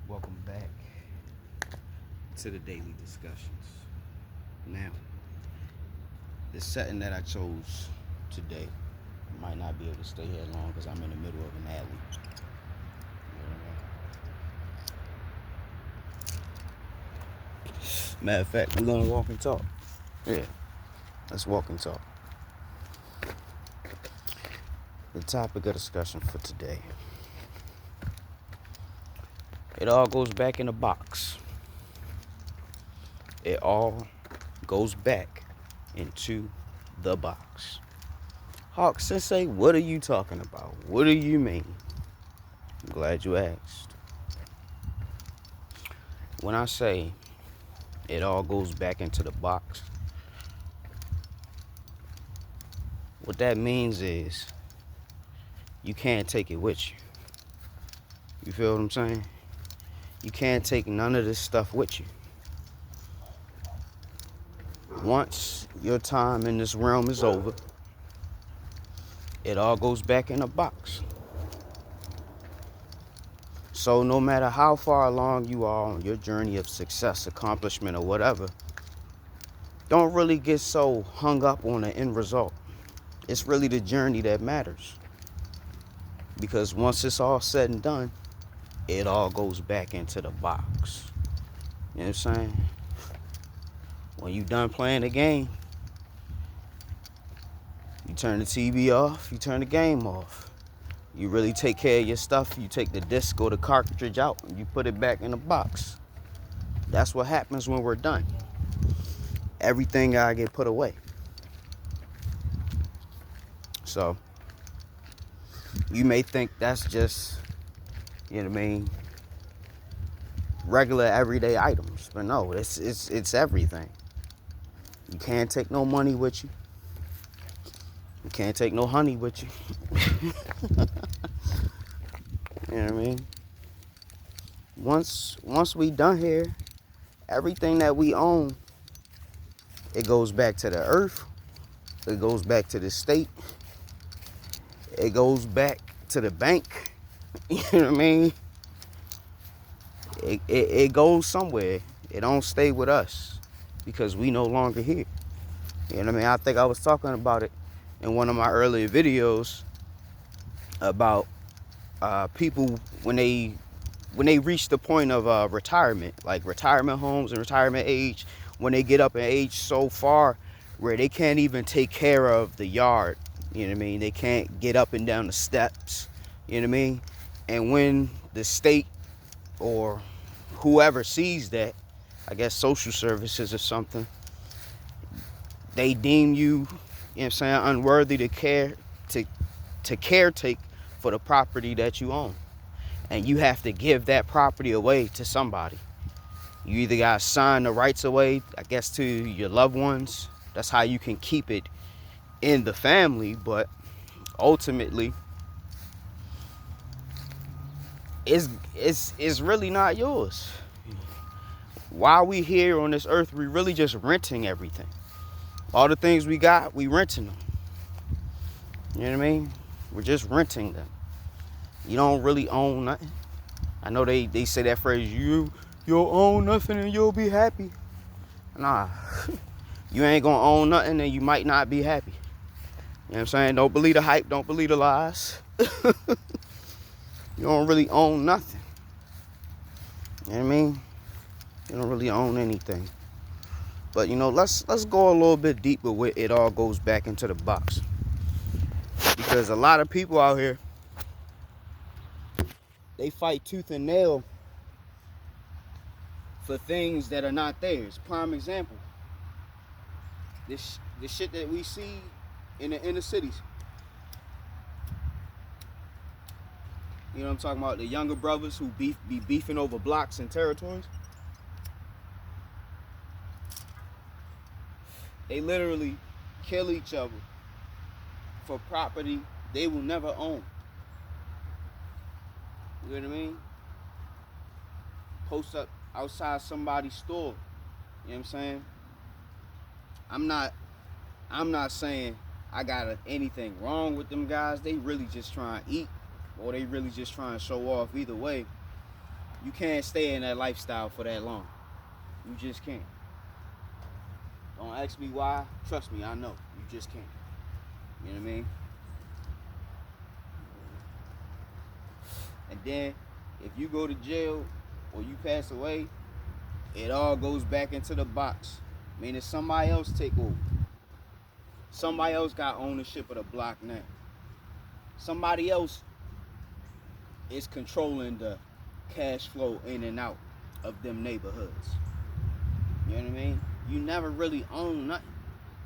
Welcome back to the daily discussions. Now, the setting that I chose today might not be able to stay here long because I'm in the middle of an alley. Matter of fact, we're gonna walk and talk. Yeah, let's walk and talk. The topic of discussion for today. It all goes back in the box. It all goes back into the box. Hawk Sensei, what are you talking about? What do you mean? I'm glad you asked. When I say it all goes back into the box, what that means is you can't take it with you. You feel what I'm saying? You can't take none of this stuff with you. Once your time in this realm is over, it all goes back in a box. So no matter how far along you are on your journey of success, accomplishment, or whatever, don't really get so hung up on the end result. It's really the journey that matters. Because once it's all said and done, it all goes back into the box. You know what I'm saying? When you done playing the game, you turn the TV off, you turn the game off. You really take care of your stuff, you take the disc or the cartridge out, and you put it back in the box. That's what happens when we're done. Everything gotta get put away. So, you may think that's just, you know what I mean, regular everyday items. But no, it's everything. You can't take no money with you. You can't take no honey with you. You know what I mean? Once we done here, everything that we own, it goes back to the earth. It goes back to the state. It goes back to the bank. You know what I mean? It goes somewhere. It don't stay with us because we no longer here. You know what I mean? I think I was talking about it in one of my earlier videos about people when they reach the point of retirement, like retirement homes and retirement age, when they get up in age so far where they can't even take care of the yard. You know what I mean? They can't get up and down the steps. You know what I mean? And when the state or whoever sees that, I guess social services or something, they deem you, you know what I'm saying, unworthy to caretake for the property that you own. And you have to give that property away to somebody. You either got to sign the rights away, I guess, to your loved ones. That's how you can keep it in the family, but ultimately it's really not yours. While we here on this earth, we really just renting everything. All the things we got, we renting them. You know what I mean? We're just renting them. You don't really own nothing. I know they say that phrase, you'll own nothing and you'll be happy. Nah. You ain't gonna own nothing and you might not be happy. You know what I'm saying? Don't believe the hype, don't believe the lies. You don't really own nothing. You know what I mean? You don't really own anything. But you know, let's go a little bit deeper where it all goes back into the box. Because a lot of people out here, they fight tooth and nail for things that are not theirs. Prime example, this shit that we see in the inner cities. You know what I'm talking about? The younger brothers who be beefing over blocks and territories. They literally kill each other for property they will never own. You know what I mean? Post up outside somebody's store. You know what I'm saying? I'm not saying I got anything wrong with them guys. They really just trying to eat, or they really just trying to show off. Either way, You can't stay in that lifestyle for that long. You just can't. Don't ask me why. Trust me, I know. You just can't. You know what I mean? And then, if you go to jail or you pass away, it all goes back into the box. Meaning somebody else take over. Somebody else got ownership of the block now. Somebody else is controlling the cash flow in and out of them neighborhoods. You know what I mean? You never really own nothing.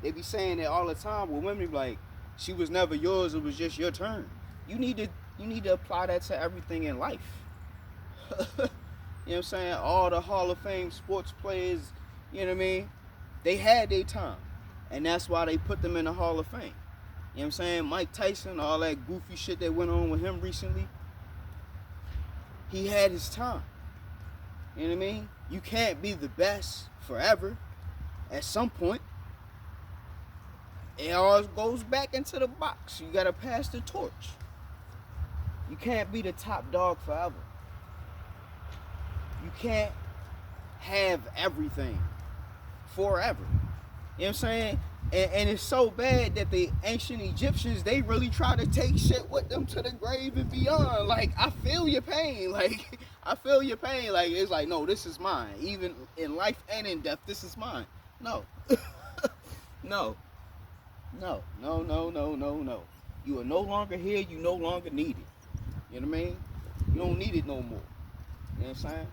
They be saying that all the time with women, like, she was never yours, it was just your turn. You need to apply that to everything in life. You know what I'm saying? All the Hall of Fame sports players, you know what I mean? They had their time. And that's why they put them in the Hall of Fame. You know what I'm saying? Mike Tyson, all that goofy shit that went on with him recently, he had his time. You know what I mean? You can't be the best forever. At some point, it all goes back into the box. You gotta pass the torch. You can't be the top dog forever. You can't have everything forever. You know what I'm saying? And it's so bad that the ancient Egyptians, they really try to take shit with them to the grave and beyond. Like, I feel your pain. Like, I feel your pain. Like, it's like, no, this is mine. Even in life and in death, this is mine. No. No. No. No, no, no, no, no. You are no longer here. You no longer need it. You know what I mean? You don't need it no more. You know what I'm saying?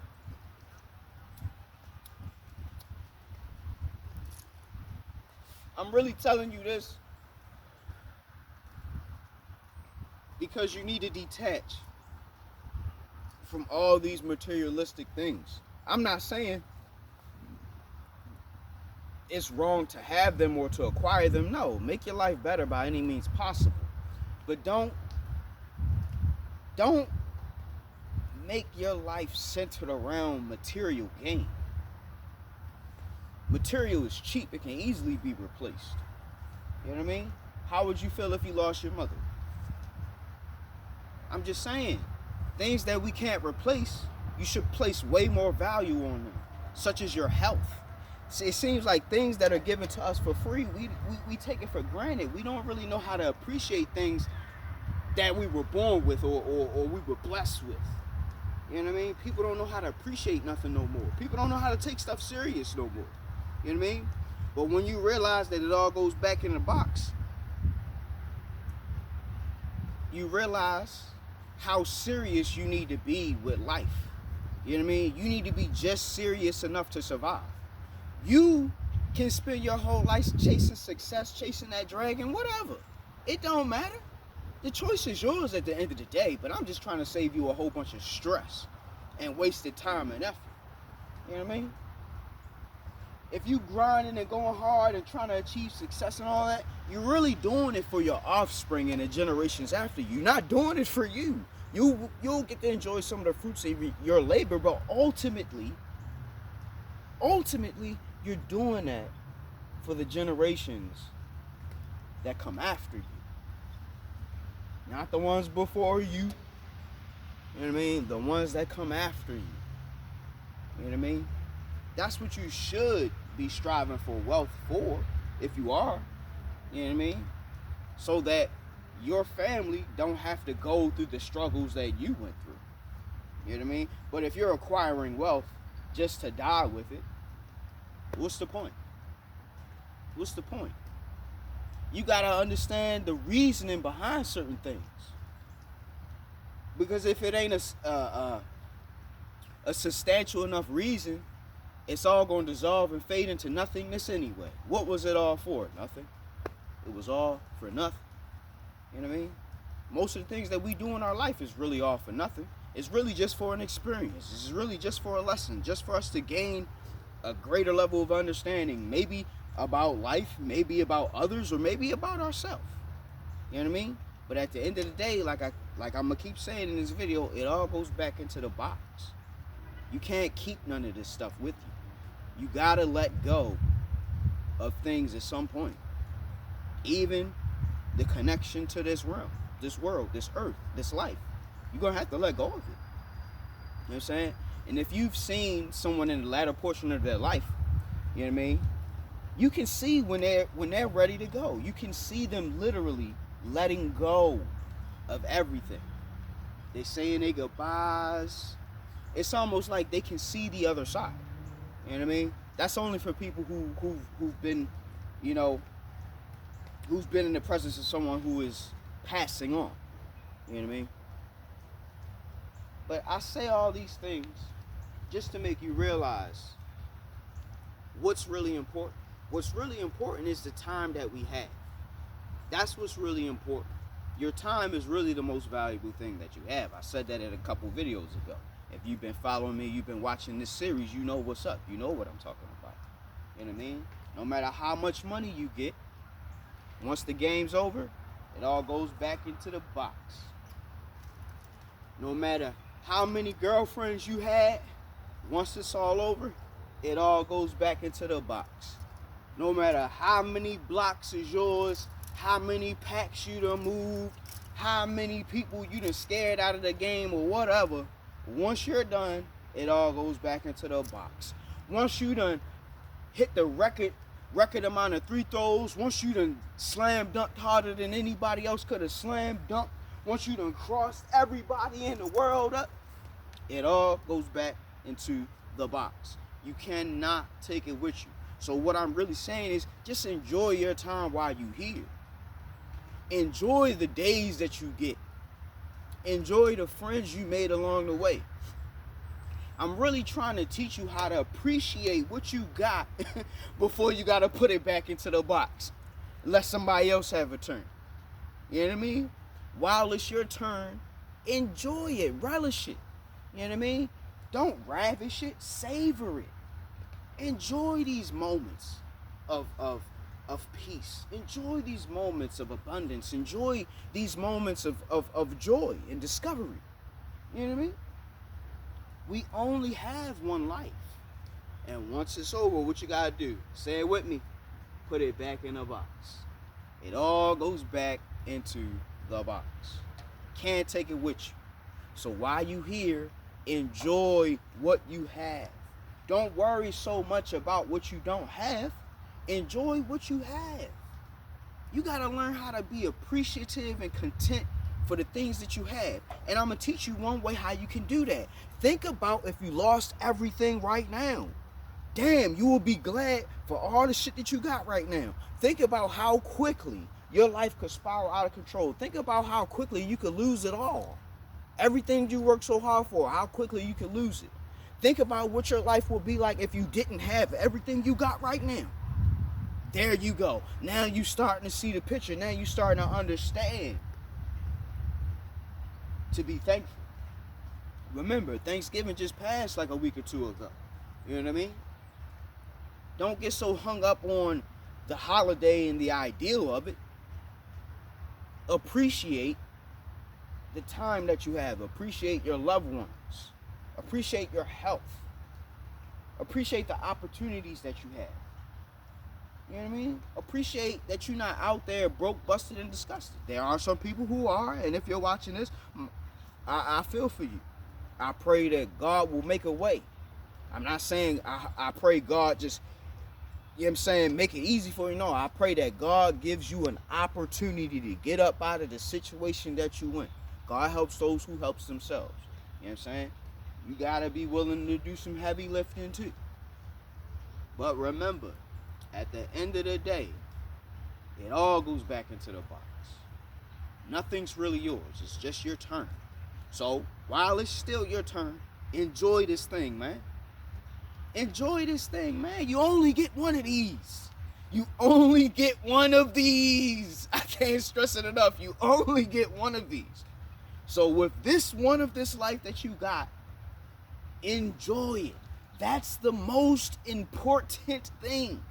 I'm really telling you this because you need to detach from all these materialistic things. I'm not saying it's wrong to have them or to acquire them. No, make your life better by any means possible. But don't make your life centered around material gain. Material is cheap. It can easily be replaced. You know what I mean? How would you feel if you lost your mother? I'm just saying, things that we can't replace, you should place way more value on them, such as your health. See, it seems like things that are given to us for free, we take it for granted. We don't really know how to appreciate things that we were born with or we were blessed with. You know what I mean? People don't know how to appreciate nothing no more. People don't know how to take stuff serious no more. You know what I mean? But when you realize that it all goes back in the box, you realize how serious you need to be with life. You know what I mean? You need to be just serious enough to survive. You can spend your whole life chasing success, chasing that dragon, whatever. It don't matter. The choice is yours at the end of the day, but I'm just trying to save you a whole bunch of stress and wasted time and effort. You know what I mean? If you grinding and going hard and trying to achieve success and all that, you're really doing it for your offspring and the generations after you. You're not doing it for you. You'll get to enjoy some of the fruits of your labor, but ultimately, you're doing that for the generations that come after you. Not the ones before you. You know what I mean? The ones that come after you. You know what I mean? That's what you should be striving for wealth for, if you are. You know what I mean? So that your family don't have to go through the struggles that you went through. You know what I mean? But if you're acquiring wealth just to die with it, what's the point? What's the point? You gotta understand the reasoning behind certain things. Because if it ain't a substantial enough reason, it's all going to dissolve and fade into nothingness anyway. What was it all for? Nothing. It was all for nothing. You know what I mean? Most of the things that we do in our life is really all for nothing. It's really just for an experience. It's really just for a lesson, just for us to gain a greater level of understanding, maybe about life, maybe about others, or maybe about ourselves. You know what I mean? But at the end of the day, like I'm gonna keep saying in this video, it all goes back into the box. You can't keep none of this stuff with you. You gotta let go of things at some point. Even the connection to this realm, this world, this earth, this life. You're gonna have to let go of it. You know what I'm saying? And if you've seen someone in the latter portion of their life, you know what I mean, you can see when they're ready to go. You can see them literally letting go of everything. They saying their goodbyes. It's almost like they can see the other side. You know what I mean? That's only for people who've been, you know, who's been in the presence of someone who is passing on. You know what I mean? But I say all these things just to make you realize what's really important. What's really important is the time that we have. That's what's really important. Your time is really the most valuable thing that you have. I said that in a couple videos ago. If you've been following me, you've been watching this series, you know what's up. You know what I'm talking about. You know what I mean? No matter how much money you get, once the game's over, it all goes back into the box. No matter how many girlfriends you had, once it's all over, it all goes back into the box. No matter how many blocks is yours, how many packs you done moved, how many people you done scared out of the game or whatever, once you're done, it all goes back into the box. Once you done hit the record amount of free throws, once you done slam dunked harder than anybody else could have slam dunked, once you done crossed everybody in the world up, it all goes back into the box. You cannot take it with you. So what I'm really saying is just enjoy your time while you're here. Enjoy the days that you get. Enjoy the friends you made along the way. I'm really trying to teach you how to appreciate what you got before you got to put it back into the box. Let somebody else have a turn. You know what I mean? While it's your turn, enjoy it, relish it. You know what I mean? Don't ravish it, savor it. Enjoy these moments of peace. Enjoy these moments of abundance. Enjoy these moments of joy and discovery. You know what I mean? We only have one life. And once it's over, what you gotta do? Say it with me. Put it back in the box. It all goes back into the box. Can't take it with you. So while you here, enjoy what you have. Don't worry so much about what you don't have. Enjoy what you have. You gotta learn how to be appreciative and content for the things that you have. And I'm gonna teach you one way how you can do that. Think about if you lost everything right now. Damn, you will be glad for all the shit that you got right now. Think about how quickly your life could spiral out of control. Think about how quickly you could lose it all. Everything you worked so hard for, how quickly you could lose it. Think about what your life would be like if you didn't have everything you got right now. There you go. Now you starting to see the picture. Now you starting to understand. To be thankful. Remember, Thanksgiving just passed like a week or two ago. You know what I mean? Don't get so hung up on the holiday and the ideal of it. Appreciate the time that you have. Appreciate your loved ones. Appreciate your health. Appreciate the opportunities that you have. You know what I mean? Appreciate that you're not out there broke, busted, and disgusted. There are some people who are, and if you're watching this, I feel for you. I pray that God will make a way. I'm not saying I pray God just, you know what I'm saying, make it easy for you. No, I pray that God gives you an opportunity to get up out of the situation that you in. God helps those who helps themselves. You know what I'm saying? You got to be willing to do some heavy lifting too. But remember, at the end of the day, it all goes back into the box. Nothing's really yours. It's just your turn. So, while it's still your turn, enjoy this thing, man. Enjoy this thing, man. You only get one of these. You only get one of these. I can't stress it enough. You only get one of these. So with this one of this life that you got, enjoy it. That's the most important thing.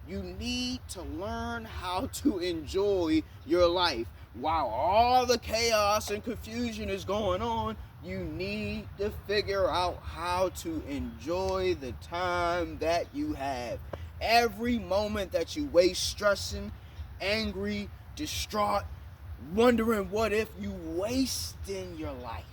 You need to learn how to enjoy your life. While all the chaos and confusion is going on, you need to figure out how to enjoy the time that you have. Every moment that you waste stressing, angry, distraught, wondering what if, you wasting your life.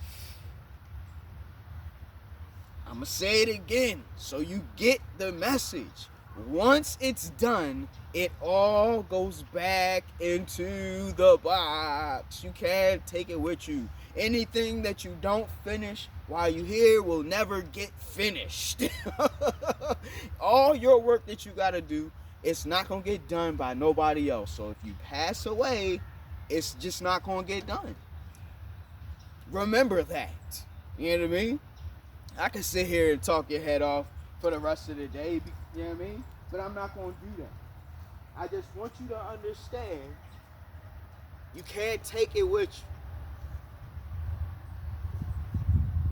I'm going to say it again so you get the message. Once it's done, it all goes back into the box. You can't take it with you. Anything that you don't finish while you're here will never get finished. All your work that you got to do, it's not going to get done by nobody else. So if you pass away, it's just not going to get done. Remember that. You know what I mean? I can sit here and talk your head off for the rest of the day, you know what I mean? But I'm not going to do that. I just want you to understand you can't take it with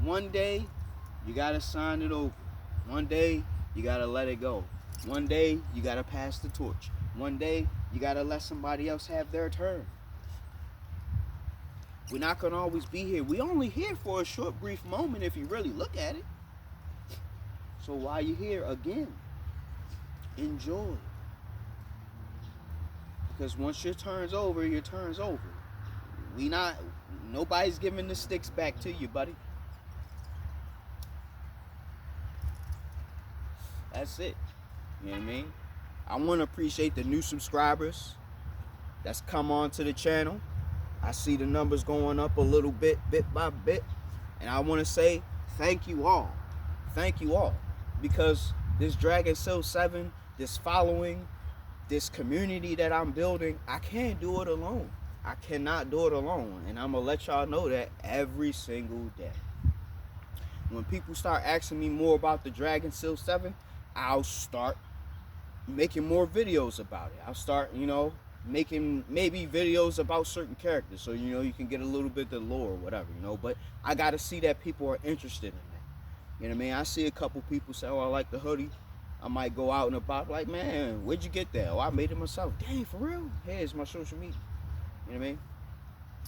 you. One day, you got to sign it over. One day, you got to let it go. One day, you got to pass the torch. One day, you got to let somebody else have their turn. We're not going to always be here. We're only here for a short, brief moment if you really look at it. So while you're here, again, enjoy. Because once your turn's over, your turn's over. Nobody's giving the sticks back to you, buddy. That's it. You know what I mean? I want to appreciate the new subscribers that's come on to the channel. I see the numbers going up a little bit by bit. And I want to say thank you all. Thank you all. Because this Dragon Seal 7, this following, this community that I'm building, I can't do it alone. I cannot do it alone. And I'm going to let y'all know that every single day. When people start asking me more about the Dragon Seal 7, I'll start making more videos about it. I'll start, making maybe videos about certain characters so you can get a little bit of the lore or whatever, but I gotta see that people are interested in that. You know what I mean? I see a couple people say, oh, I like the hoodie. I might go out and about like, man, where'd you get that? Oh, I made it myself. Dang, for real? Here's my social media. You know what I mean?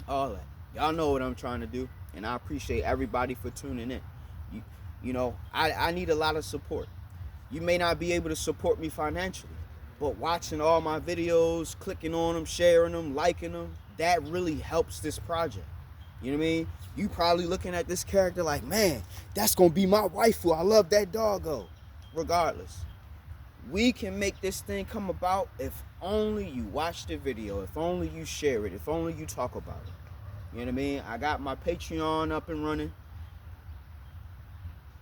All that. Y'all know what I'm trying to do, and I appreciate everybody for tuning in. I need a lot of support. You may not be able to support me financially, but watching all my videos, clicking on them, sharing them, liking them, that really helps this project. You know what I mean? You probably looking at this character like, man, that's going to be my waifu. I love that doggo. Regardless, we can make this thing come about if only you watch the video, if only you share it, if only you talk about it. You know what I mean? I got my Patreon up and running.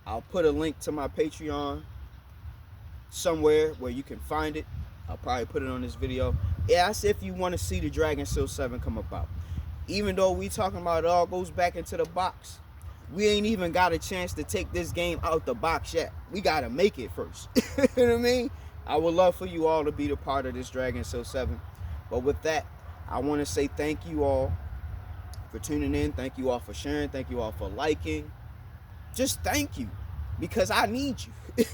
I'll put a link to my Patreon somewhere where you can find it. I'll probably put it on this video. Yeah, that's if you want to see the Dragon Seal 7 come about. Even though we talking about it all goes back into the box, we ain't even got a chance to take this game out the box yet. We got to make it first. You know what I mean? I would love for you all to be the part of this Dragon Seal 7. But with that, I want to say thank you all for tuning in. Thank you all for sharing. Thank you all for liking. Just thank you, because I need you.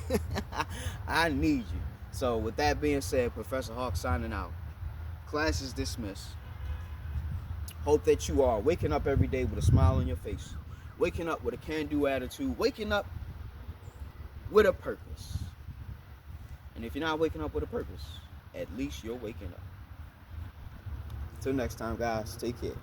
I need you. So with that being said, Professor Hawk signing out. Class is dismissed. Hope that you are waking up every day with a smile on your face. Waking up with a can-do attitude. Waking up with a purpose. And if you're not waking up with a purpose, at least you're waking up. Till next time, guys. Take care.